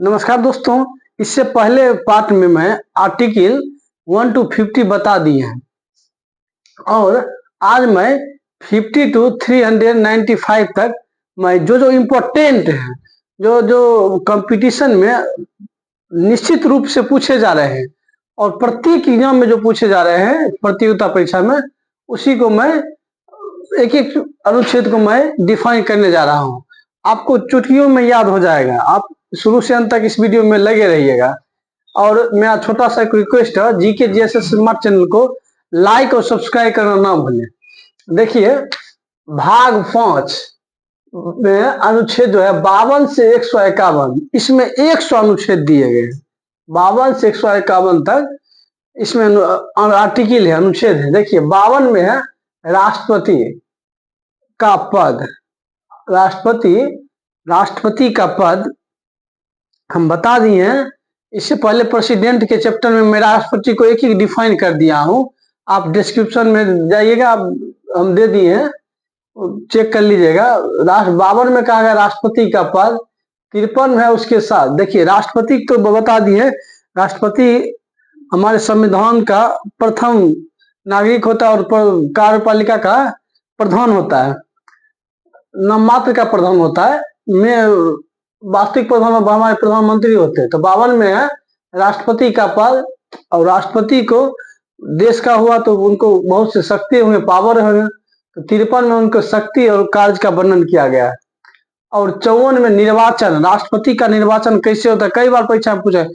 नमस्कार दोस्तों। इससे पहले पार्ट में मैं आर्टिकल 1 to 50 बता दिए हैं और आज मैं 50 to 395 तक मैं जो इम्पोर्टेंट है, जो कंपटीशन में निश्चित रूप से पूछे जा रहे हैं और प्रत्येक एग्जाम में जो पूछे जा रहे हैं प्रतियोगिता परीक्षा में, उसी को मैं एक एक अनुच्छेद को मैं डिफाइन करने जा रहा हूं। आपको चुटकियों में याद हो जाएगा। आप शुरू से अंत तक इस वीडियो में लगे रहिएगा। और मेरा छोटा सा एक रिक्वेस्ट है, जीके जीएसएस स्मार्ट चैनल को लाइक और सब्सक्राइब करना ना भूलें। देखिए, भाग 5 में अनुच्छेद जो है 52 से 151, इसमें 100 अनुच्छेद दिए गए हैं। 52 से 151 तक इसमें आर्टिकल है, अनुच्छेद है। देखिए, 52 में है राष्ट्रपति का पद। राष्ट्रपति का पद हम बता दिए हैं। इससे पहले प्रेसिडेंट के चैप्टर में मैं राष्ट्रपति को एक एक डिफाइन कर दिया हूं। आप डिस्क्रिप्शन में जाइएगा, हम दे दिए हैं, चेक कर लीजिएगा। 52 में कहा गया राष्ट्रपति का पद। 53 है उसके साथ। देखिए, राष्ट्रपति तो बता दिए, राष्ट्रपति हमारे संविधान का प्रथम नागरिक होता है और कार्यपालिका का प्रधान होता है, नाम मात्र का प्रधान होता है। मैं वास्तविक प्रधान हमारे प्रधानमंत्री होते हैं। तो 52 में है राष्ट्रपति का पद, और राष्ट्रपति को देश का हुआ तो उनको बहुत से शक्ति होंगे, पावर होंगे। तो 53 में उनको शक्ति और कार्य का वर्णन किया गया है। और 54 में निर्वाचन, राष्ट्रपति का निर्वाचन कैसे होता है, कई बार परीक्षा में पूछा है।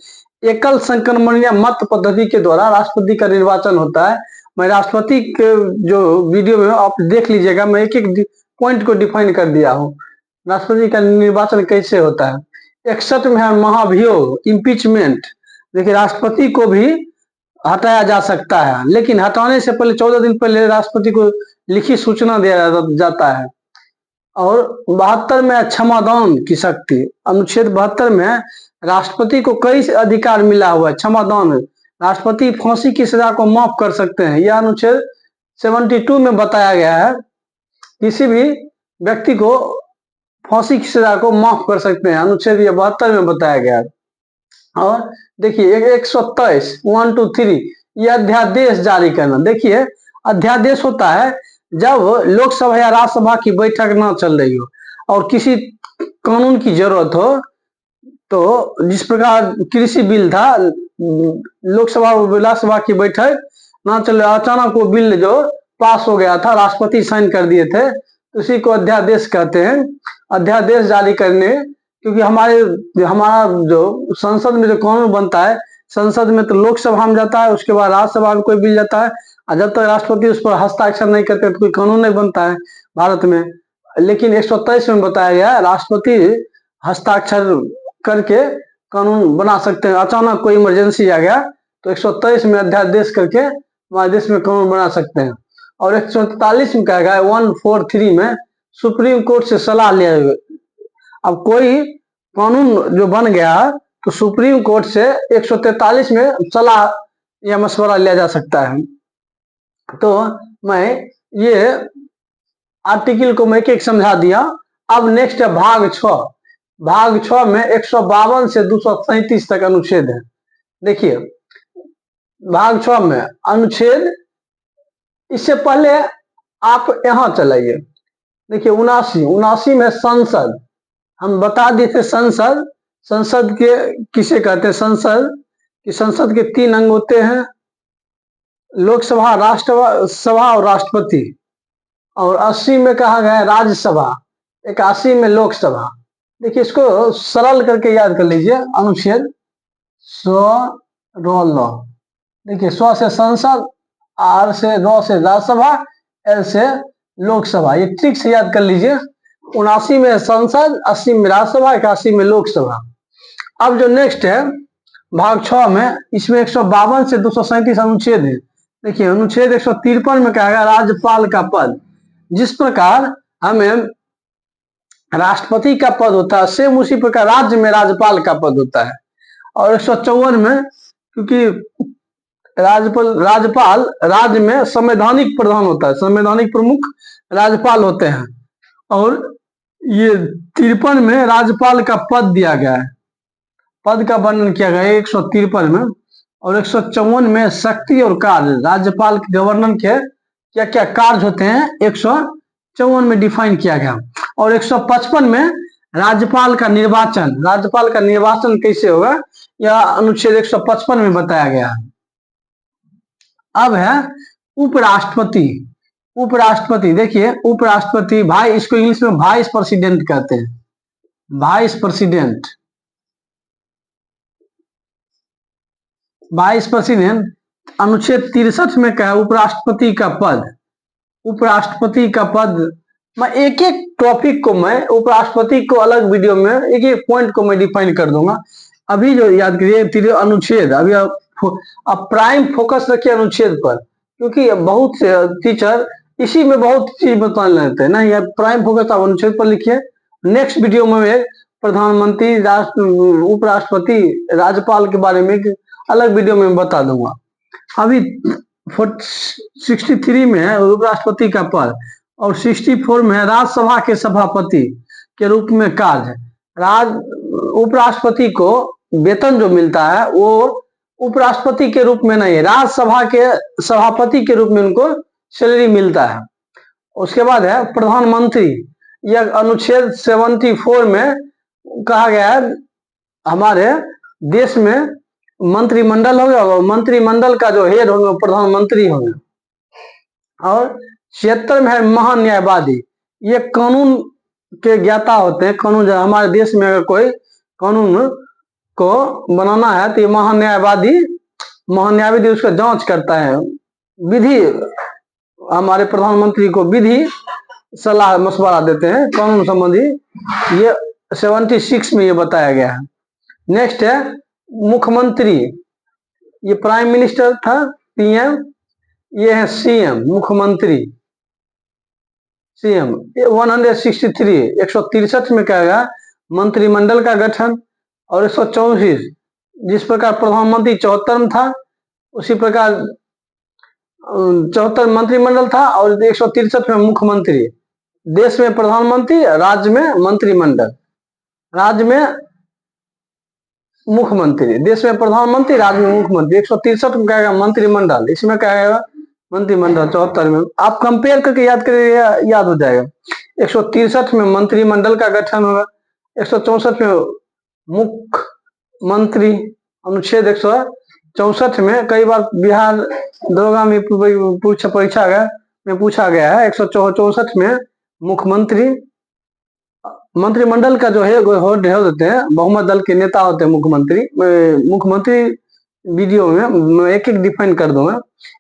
एकल संक्रमणीय मत पद्धति के द्वारा राष्ट्रपति का निर्वाचन होता है। मैं राष्ट्रपति के जो वीडियो में आप देख लीजिएगा, मैं एक एक पॉइंट को डिफाइन कर दिया हूँ, राष्ट्रपति का निर्वाचन कैसे होता है। 61 में है महाभियोग, इम्पीचमेंट। देखिए, राष्ट्रपति को भी हटाया जा सकता है, लेकिन हटाने से पहले 14 दिन पहले राष्ट्रपति को लिखित सूचना दिया जाता है। और 72 में क्षमादान की शक्ति, अनुच्छेद 72 में राष्ट्रपति को कई अधिकार मिला हुआ है। क्षमादान, राष्ट्रपति फांसी की सजा को माफ कर सकते हैं, यह अनुच्छेद 72 में बताया गया है। किसी भी व्यक्ति को फांसी की सजा को माफ कर सकते हैं, अनुच्छेद 72 में बताया गया है। और देखिए, 123 1 to 3 यह अध्यादेश जारी करना। देखिए, अध्यादेश होता है जब लोकसभा या राज्यसभा की बैठक ना चल रही हो और किसी कानून की जरूरत हो। तो जिस प्रकार कृषि बिल था, लोकसभा और राज्यसभा की बैठक ना चल रही, अचानक वो बिल जो पास हो गया था, राष्ट्रपति साइन कर दिए थे, तो उसी को अध्यादेश कहते हैं। अध्यादेश जारी करने, क्योंकि हमारा जो संसद में जो कानून बनता है, संसद में तो लोकसभा में जाता है, उसके बाद राज्यसभा में कोई बिल जाता है, और जब तक राष्ट्रपति उस पर हस्ताक्षर नहीं करते तो कोई कानून नहीं बनता है भारत में। लेकिन 123 में बताया गया राष्ट्रपति हस्ताक्षर करके कानून बना सकते हैं। अचानक कोई इमरजेंसी आ गया तो 123 में अध्यादेश करके हमारे देश में कानून बना सकते हैं। और 143 में कहा गया 143 में सुप्रीम कोर्ट से सलाह लिया। अब कोई कानून जो बन गया तो सुप्रीम कोर्ट से 143 में सलाह या मशवरा लिया जा सकता है। तो मैं ये आर्टिकल को मैं एक समझा दिया। अब नेक्स्ट है भाग 6। भाग 6 में 152 से 237 तक अनुच्छेद है। देखिए, भाग 6 में अनुच्छेद, इससे पहले आप यहां चलाइए। देखिए, 79 में संसद, हम बता दिए थे। संसद के किसे कहते हैं? संसद के 3 अंग होते हैं, लोकसभा, राज्यसभा और राष्ट्रपति। और 80 में कहा गया राज्यसभा, 81 में लोकसभा। देखिए, इसको सरल करके याद कर लीजिए। अनुच्छेद 116। देखिए, 100 से संसद, R से र से राज्यसभा, L से लोकसभा। ये ट्रिक से याद कर लीजिए। 79 में संसद, 80 में राज्यसभा, 81 में लोकसभा। अब जो नेक्स्ट है भाग 6 में, इसमें 152 से 237 अनुच्छेद है। देखिए, अनुच्छेद 153 में कहा गया राज्यपाल का पद। जिस प्रकार हमें राष्ट्रपति का पद होता है, सेम उसी प्रकार राज्य में राज्यपाल का पद होता है। और 154 में, क्योंकि राज्यपाल राज्य में संवैधानिक प्रधान होता है, संवैधानिक प्रमुख राज्यपाल होते हैं। और ये 53 में राज्यपाल का पद दिया गया है। पद का वर्णन किया गया 153 में, और 154 में शक्ति और कार्य, राज्यपाल के गवर्नर के क्या क्या कार्य होते हैं 154 में डिफाइन किया गया। और 155 में राज्यपाल का निर्वाचन कैसे होगा, यह अनुच्छेद 155 में बताया गया है। अब है उपराष्ट्रपति। देखिए उपराष्ट्रपति, भाई, इसको इंग्लिश में वाइस प्रेसिडेंट कहते हैं, वाइस प्रेसिडेंट। अनुच्छेद 63 में क्या है, उपराष्ट्रपति का पद। मैं एक एक टॉपिक को, मैं उपराष्ट्रपति को अलग वीडियो में एक एक पॉइंट को मैं डिफाइन कर दूंगा। अभी जो याद करिए अनुच्छेद, अभी आप प्राइम फोकस रखिए अनुच्छेद पर, क्योंकि बहुत से टीचर इसी में बहुत चीज बता लेते हैं ना। यह प्राइम फोकस आप अनुच्छेद पर लिखिए। नेक्स्ट वीडियो में प्रधानमंत्री, उपराष्ट्रपति, राज्यपाल के बारे में अलग वीडियो में बता दूंगा। अभी 63 में है उपराष्ट्रपति का पद, और 64 में है राज्यसभा के सभापति के रूप में कार्य। उपराष्ट्रपति को वेतन जो मिलता है वो उपराष्ट्रपति के रूप में नहीं, राज्यसभा के सभापति के रूप में उनको सैलरी मिलता है। उसके बाद है प्रधानमंत्री। यह अनुच्छेद 74 में कहा गया है हमारे देश में मंत्रिमंडल होगा, और मंत्रिमंडल का जो हेड होंगे प्रधानमंत्री होंगे। और 76 में है महान्यायवादी। ये कानून के ज्ञाता होते हैं। कानून हमारे देश में अगर कोई कानून को बनाना है तो ये महान्यायवादी उसका जांच करता है। विधि, हमारे प्रधानमंत्री को विधि सलाह मशवरा देते हैं कानून संबंधी। ये 76 में ये बताया गया है। नेक्स्ट है मुख्यमंत्री। ये प्राइम मिनिस्टर था, पीएम। ये है सीएम, मुख्यमंत्री, सीएम। 163 में क्या है, मंत्रिमंडल का गठन। और 134 जिस प्रकार प्रधानमंत्री 74 में था, उसी प्रकार 74 मंत्रिमंडल था। और 163 में मुख्यमंत्री। देश में प्रधानमंत्री, राज्य में मंत्रिमंडल, राज्य में मुख्यमंत्री। देश में प्रधानमंत्री, राज्य में मुख्यमंत्री। 163 में क्या है, मंत्रिमंडल। इसमें क्या है, मंत्रिमंडल। 74 में आप कंपेयर करके याद करिए, याद हो जाएगा। 163 में मंत्रिमंडल का गठन होगा। 164 में मुख्यमंत्री। अनुच्छेद 164 में कई बार बिहार दरोगा में परीक्षा में पूछा गया है। 164 में मुख्यमंत्री। मंत्रिमंडल का जो है होते हैं, बहुमत दल के नेता होते हैं मुख्यमंत्री वीडियो में मैं एक एक डिफाइन कर दूंगा।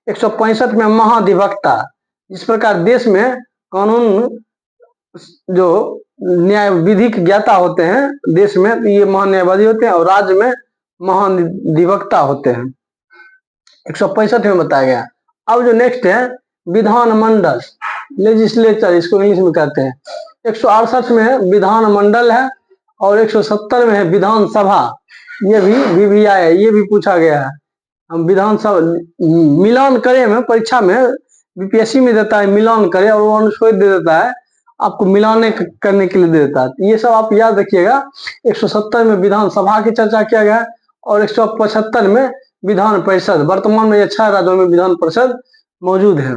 165 में महाधिवक्ता। इस प्रकार देश में कानून जो न्याय विधिक ज्ञाता होते हैं देश में, ये महान्यायवादी होते हैं, और राज्य में महाधिवक्ता होते हैं। 165 में बताया गया। अब जो नेक्स्ट है विधानमंडल, लेजिस्लेचर इसको इंग्लिश में कहते हैं। 168 में विधानमंडल है, और 170 में है विधानसभा। ये भी VVI है, ये भी पूछा गया है। हम विधानसभा मिलान करें में परीक्षा में बीपीएससी में देता है, मिलान करे, और वो अनुच्छेद दे देता है आपको मिलाने करने के लिए दे देता है। ये सब आप याद रखिएगा। 170 में विधानसभा की चर्चा किया गया, और 175 में विधान परिषद। वर्तमान में 6 राज्यों में विधान परिषद मौजूद है।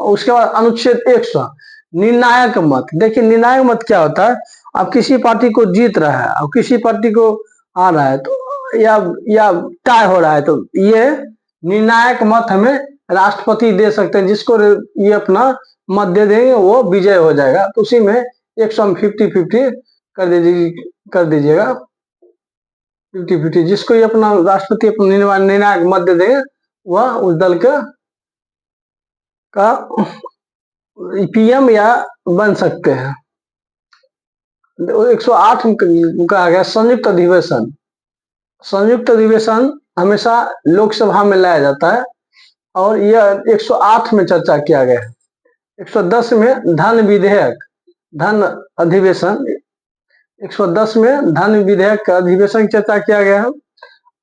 उसके बाद अनुच्छेद 100 निर्णायक मत। देखिए निर्णायक मत क्या होता है, अब किसी पार्टी को जीत रहा है, अब किसी पार्टी को आ रहा है, तो या टाई हो रहा है, तो ये निर्णायक मत हमें राष्ट्रपति दे सकते हैं। जिसको ये अपना मत दे देंगे वो विजय हो जाएगा। तो उसी में 150-50 कर दीजिएगा 50-50। जिसको ये अपना राष्ट्रपति अपना निर्णायक मत दे देंगे वह उस दल का पीएम या बन सकते हैं। 108 में कहा गया संयुक्त अधिवेशन। संयुक्त अधिवेशन हमेशा लोकसभा में लाया जाता है, और यह 108 में चर्चा किया गया है। 110 में धन विधेयक, धन अधिवेशन। 110 में धन विधेयक का अधिवेशन की चर्चा किया गया है।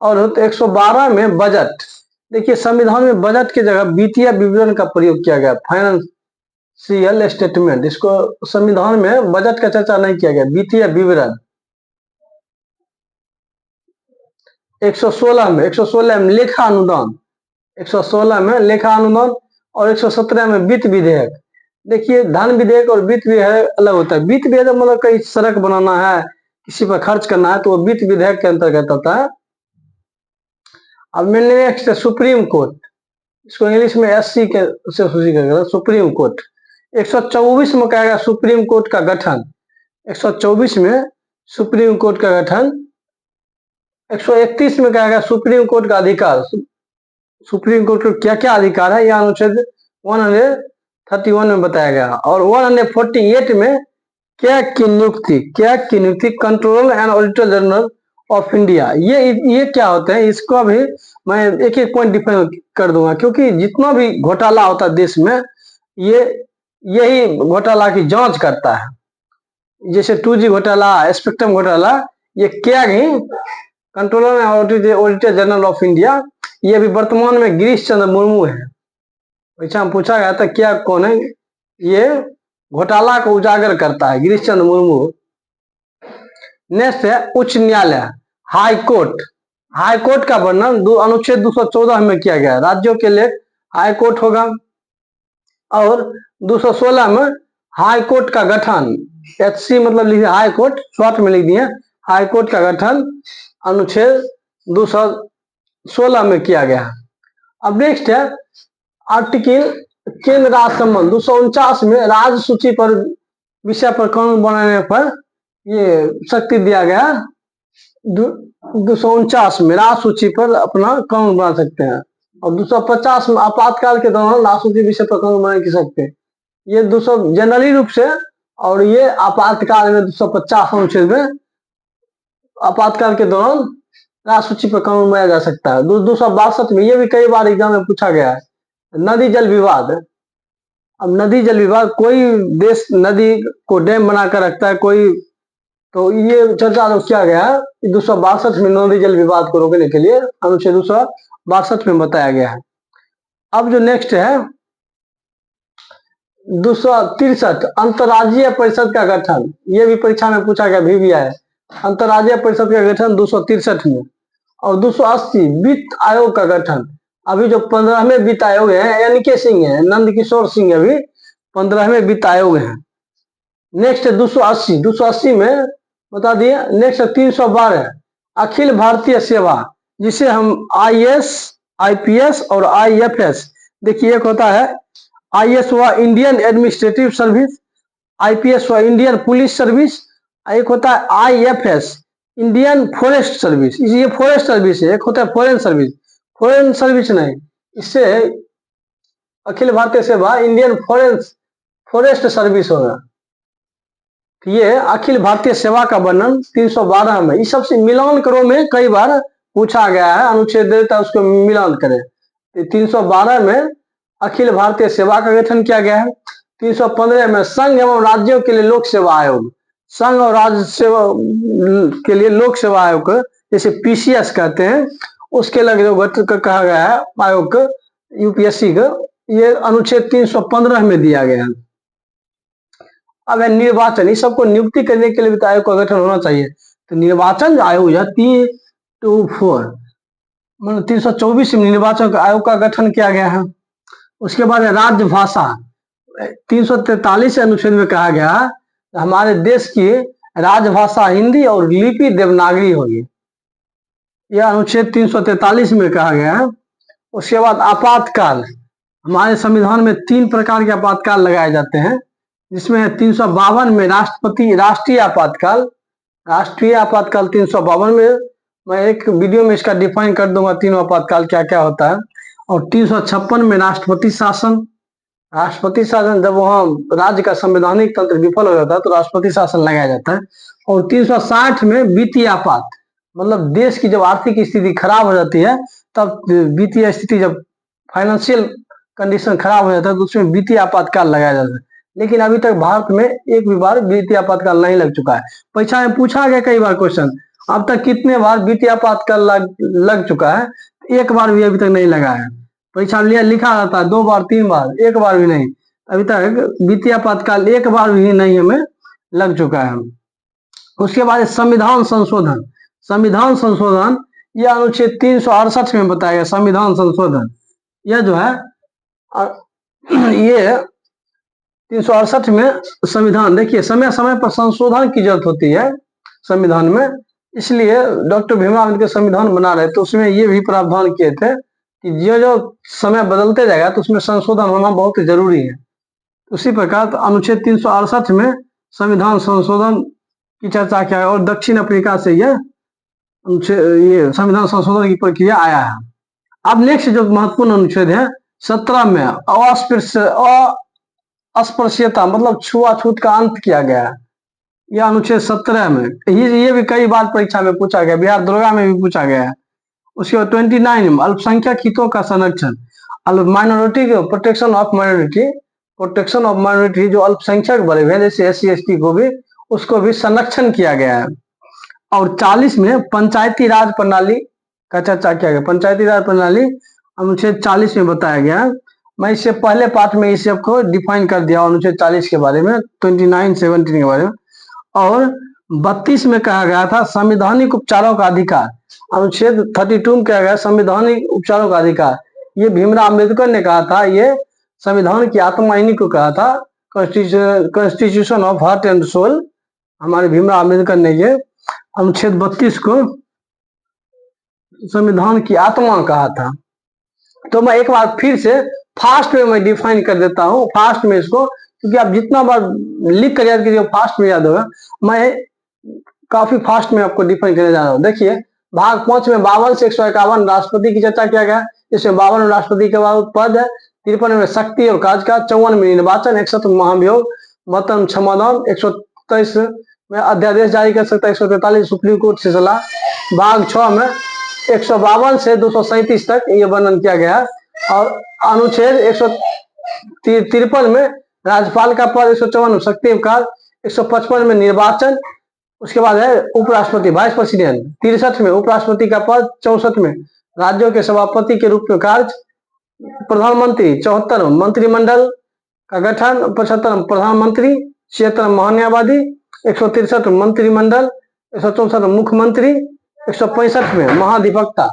और 112 में बजट। देखिए संविधान में बजट की जगह वित्तीय विवरण का प्रयोग किया गया, फाइनेंशियल स्टेटमेंट। इसको संविधान में बजट का चर्चा नहीं किया गया, वित्तीय विवरण। 116 में लेखा अनुदान, 116 में लेखा अनुदान और 117 में वित्त विधेयक। देखिए धन विधेयक और वित्त विधेयक अलग होता है। वित्त विधेयक मतलब कहीं सड़क बनाना है, किसी पर खर्च करना है, तो वो वित्त विधेयक के अंतर्गत आता है। अब नेक्स्ट है सुप्रीम कोर्ट, इसको इंग्लिश में एससी के से सुप्रीम कोर्ट। 124 में कहेगा सुप्रीम कोर्ट का गठन, 124 में सुप्रीम कोर्ट का गठन। 131 में कहेगा सुप्रीम कोर्ट का अधिकार, सुप्रीम कोर्ट को क्या क्या अधिकार है यह अनुच्छेद 131 में बताया गया। और 148 में क्या की नियुक्ति controller and auditor general of India. ये क्या होते हैं, इसको भी मैं एक एक पॉइंट डिफाइन कर दूंगा, क्योंकि जितना भी घोटाला होता है देश में, यही घोटाला की जांच करता है। जैसे 2G घोटाला, स्पेक्ट्रम घोटाला, ये क्या ही controller and auditor general of India, ये भी वर्तमान में गिरीश चंद्र मुर्मू है। परीक्षा में पूछा गया था क्या कौन है, ये घोटाला को उजागर करता है, गिरीश चंद्र मुर्मू। नेक्स्ट है उच्च न्यायालय, हाई कोर्ट। हाई कोर्ट का वर्णन अनुच्छेद 214 में किया गया है। राज्यों के लिए हाई कोर्ट होगा। और 216 में हाई कोर्ट का गठन, HC मतलब लिखिए हाई कोर्ट, शॉर्ट में लिख दिए हाई कोर्ट का गठन अनुच्छेद 216 में किया गया। अब नेक्स्ट है आर्टिकल केंद्र राज्य संबंध, 249 में राज्य सूची पर विषय पर कानून बनाने पर ये शक्ति दिया गया। 249 में राज्य सूची पर अपना कानून बना सकते हैं। और 250 में आपातकाल के दौरान राज्य सूची विषय पर कानून बना सकते हैं। ये 200 जनरली रूप से, और ये आपातकाल में 250 अनुच्छेद में आपातकाल के दौरान राज्य सूची पर कानून बनाया जा सकता है। 262 में, ये भी कई बार एग्जाम में पूछा गया है, नदी जल विवाद। अब नदी जल विवाद, कोई देश नदी को डैम बनाकर रखता है, कोई, तो ये चर्चा तो किया गया 262 में नदी जल विवाद को रोकने के लिए अनुच्छेद 262 में बताया गया है। अब जो नेक्स्ट है 263 अंतर्राज्यीय परिषद का गठन, ये भी परीक्षा में पूछा गया, VVI अंतर्राज्यीय परिषद का गठन 263 में। और 280 वित्त आयोग का गठन, अभी जो 15वें वित्त आयोग है NK सिंह है, नंद किशोर सिंह अभी 15वें वित्त आयोग है। नेक्स्ट 280 में बता दिए। नेक्स्ट 312 अखिल भारतीय सेवा, जिसे हम IAS, IPS और IFS, देखिए एक होता है IAS हुआ इंडियन एडमिनिस्ट्रेटिव सर्विस, IPS हुआ इंडियन पुलिस सर्विस, एक होता है IFS इंडियन फॉरेस्ट सर्विस, ये फॉरेस्ट सर्विस है। एक होता है फॉरेन सर्विस, फॉरेन सर्विस नहीं, इससे अखिल भारतीय सेवा इंडियन फॉरेस्ट सर्विस होगा। ये अखिल भारतीय सेवा का वर्णन 312 में, इस सबसे मिलान करो में कई बार पूछा गया है, अनुच्छेद देता उसको मिलान करें। 312 में अखिल भारतीय सेवा का गठन किया गया है। 315 में संघ एवं राज्यों के लिए लोक सेवा आयोग, संघ और राज्य सेवा के लिए लोक सेवा आयोग, जैसे PCS कहते हैं, उसके लगे जो गठन कहा गया है आयोग UPSC का, ये अनुच्छेद 315 में दिया गया है। अब निर्वाचन, इस सबको नियुक्ति करने के लिए भी आयोग का गठन होना चाहिए। तो निर्वाचन आयोग 324 मतलब 324 में निर्वाचन आयोग का गठन किया गया है। उसके बाद राजभाषा, 343 अनुच्छेद में कहा गया हमारे देश की राजभाषा हिंदी और लिपि देवनागरी होगी, यह अनुच्छेद 343 में कहा गया है। उसके बाद आपातकाल, हमारे संविधान में 3 प्रकार के आपातकाल लगाए जाते हैं, जिसमें 352 में राष्ट्रीय आपातकाल 352 में, मैं एक वीडियो में इसका डिफाइन कर दूंगा तीनों आपातकाल क्या क्या होता है। और 356 में राष्ट्रपति शासन, जब वहाँ राज्य का संवैधानिक तंत्र विफल हो जाता है तो राष्ट्रपति शासन लगाया जाता है। और 360 में वित्तीय आपात, मतलब देश की जब आर्थिक स्थिति खराब हो जाती है, तब वित्तीय स्थिति, जब फाइनेंशियल कंडीशन खराब हो जाता है तो उसमें वित्तीय आपातकाल लगाया जाता है। लेकिन अभी तक भारत में एक भी बार वित्तीय आपातकाल नहीं लग चुका है। परीक्षा में पूछा गया कई बार क्वेश्चन, अब तक कितने बार वित्तीय आपातकाल लग चुका है, एक बार भी अभी तक नहीं लगा है। परीक्षा में लिखा रहता है 2 बार 3 बार, एक बार भी नहीं, अभी तक वित्तीय आपातकाल एक बार भी नहीं हमें लग चुका है। उसके बाद संविधान संशोधन, यह अनुच्छेद 368 में बताया गया संविधान संशोधन। यह जो है ये 368 में संविधान, देखिए समय समय पर संशोधन की जरूरत होती है संविधान में, इसलिए डॉक्टर भीमराव अम्बेडकर संविधान बना रहे तो उसमें ये भी प्रावधान किए थे कि जो समय बदलते जाएगा तो उसमें संशोधन होना बहुत जरूरी है। उसी प्रकार अनुच्छेद 368 में संविधान संशोधन की चर्चा किया है और दक्षिण अफ्रीका से ये संविधान संशोधन की प्रक्रिया आया है। अब नेक्स्ट जो महत्वपूर्ण अनुच्छेद है 17 में अस्पृश्यता मतलब छुआछूत का अंत किया गया है। यह अनुच्छेद 17 में ये भी कई बार परीक्षा में पूछा गया, बिहार दुर्गा में भी पूछा गया है। उसके बाद 29 में अल्पसंख्यक हितों का संरक्षण, माइनॉरिटी के प्रोटेक्शन ऑफ माइनॉरिटी जो अल्पसंख्यक बड़े हुए जैसे SC ST को भी उसको भी संरक्षण किया गया है। और 40 में पंचायती राज प्रणाली का चर्चा किया गया। पंचायती राज प्रणाली अनुच्छेद 40 में बताया गया। मैं इससे पहले पार्ट में इस सबको डिफाइन कर दिया अनुच्छेद 40 के बारे में, 29, 17 के बारे में। और 32 में कहा गया था संवैधानिक उपचारों का अधिकार, अनुच्छेद 32 में कहा गया संवैधानिक उपचारों का अधिकार। ये भीमराव अम्बेडकर ने कहा था, ये संविधान की आत्मा इन्हीं को कहा था, constitution of heart and soul. हमारे भीमराव अम्बेडकर ने ये अनुच्छेद 32 को संविधान की आत्मा कहा था। तो मैं एक बार फिर से फास्ट में मैं डिफाइन कर देता हूँ, फास्ट में इसको, क्योंकि आप जितना बार लिख कर याद कीजिए फास्ट में याद होगा। मैं काफी फास्ट में आपको डिफाइन करने जा रहा हूँ। देखिए भाग 5 में 52 से 151 राष्ट्रपति की चर्चा किया गया। इसमें 52 राष्ट्रपति के बाद पद है, 53 में शक्ति और काजकाज, 54 में निर्वाचन, 61 में महाभियोग, 72 क्षमादान, 123 में अध्यादेश जारी कर सकता है, 143 सुप्रीम कोर्ट से सलाह। भाग 6 में 152 से 237 तक ये वर्णन किया गया है। और अनुच्छेद 153 में राज्यपाल का पद, 154 में शक्ति अवकाश, 155 में निर्वाचन। उसके बाद है उपराष्ट्रपति वाइस प्रेसिडेंट, 63 में उपराष्ट्रपति का पद, 64 में राज्यों के सभापति के रूप में कार्य, प्रधानमंत्री, 74 मंत्रिमंडल का गठन, 75 प्रधानमंत्री, 76 महान्यायवादी, 163 मंत्रिमंडल, 164 मुख्यमंत्री, 165 में महाधिवक्ता।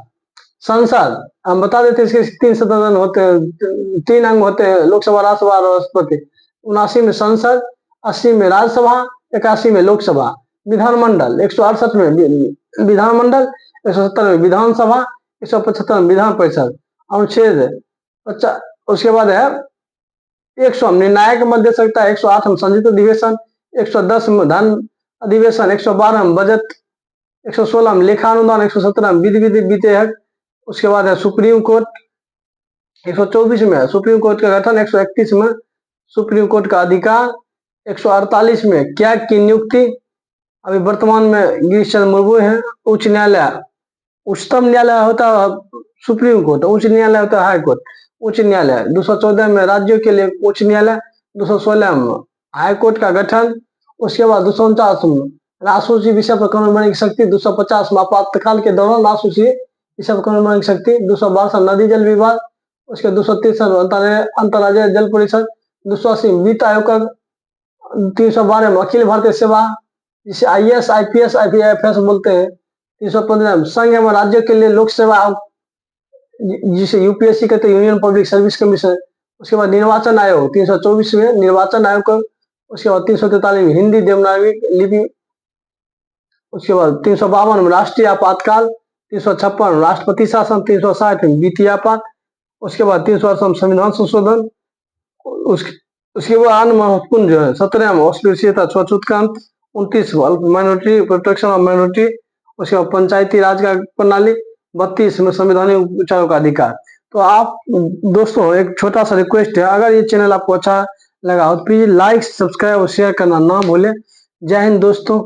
संसद हम बता देते इसके 3 सदन होते हैं, 3 अंग होते हैं, लोकसभा, राज्यसभा और राष्ट्रपति। 79 में संसद, 80 में राज्यसभा, 81 में लोकसभा। विधानमंडल 168 में विधानमंडल, 170 में विधानसभा, 175 में विधान परिषद। अनुच्छेद उसके बाद है 100 निर्णायक मध्य सकता है, 108 में संयुक्त अधिवेशन, 110 में धन अधिवेशन, 112 में बजट, 116 में लेखा अनुदान, 117 में विधि विधेयक। उसके बाद है सुप्रीम कोर्ट, 124 में सुप्रीम कोर्ट का गठन, 131 में सुप्रीम कोर्ट का अधिकार, 148 में कैग की नियुक्ति। अभी वर्तमान में गिरीश चंद्र मुर्मू है। उच्च न्यायालय, उच्चतम न्यायालय होता है सुप्रीम कोर्ट, उच्च न्यायालय होता है हाई कोर्ट। उच्च न्यायालय 214 में राज्यों के लिए उच्च न्यायालय, 216 में हाई कोर्ट का गठन। उसके बाद 249 में राष्ट्रीय विषय पर कानून बनाने की शक्ति, 250 में आपातकाल के दौरान राष्ट्रीय विषय पर कानून बनाने की शक्ति, 262 नदी जल विभाग। उसके 263 अंतर्राज्यीय जल परिषद, 280 वित्त आयोग का, 312 में अखिल भारतीय सेवा जिसे IAS IPS IPFS बोलते हैं, 315 में संघ एवं राज्यों के लिए लोक सेवा जिसे UPSC कहते हैं, यूनियन पब्लिक सर्विस कमीशन। उसके बाद निर्वाचन आयोग 324 में निर्वाचन आयोग का। उसके बाद 343 में हिंदी देवनागरी लिपि। उसके बाद 352 में राष्ट्रीय आपातकाल, 356 राष्ट्रपति शासन, 360 में वित्तीय आपात। उसके बाद 368 में संविधान संशोधन। उसके बाद अन्य महत्वपूर्ण जो है 17 में अस्पृश्यता छूआछूत का अंत, 29 माइनॉरिटी प्रोटेक्शन ऑफ माइनॉरिटी। उसके बाद पंचायती राज का प्रणाली, 32 में संवैधानिक उपचारों का अधिकार। तो आप दोस्तों एक छोटा सा रिक्वेस्ट है, अगर ये चैनल आपको अच्छा लगा हो तो प्लीज लाइक, सब्सक्राइब और शेयर करना ना भूलें। जय हिंद दोस्तों।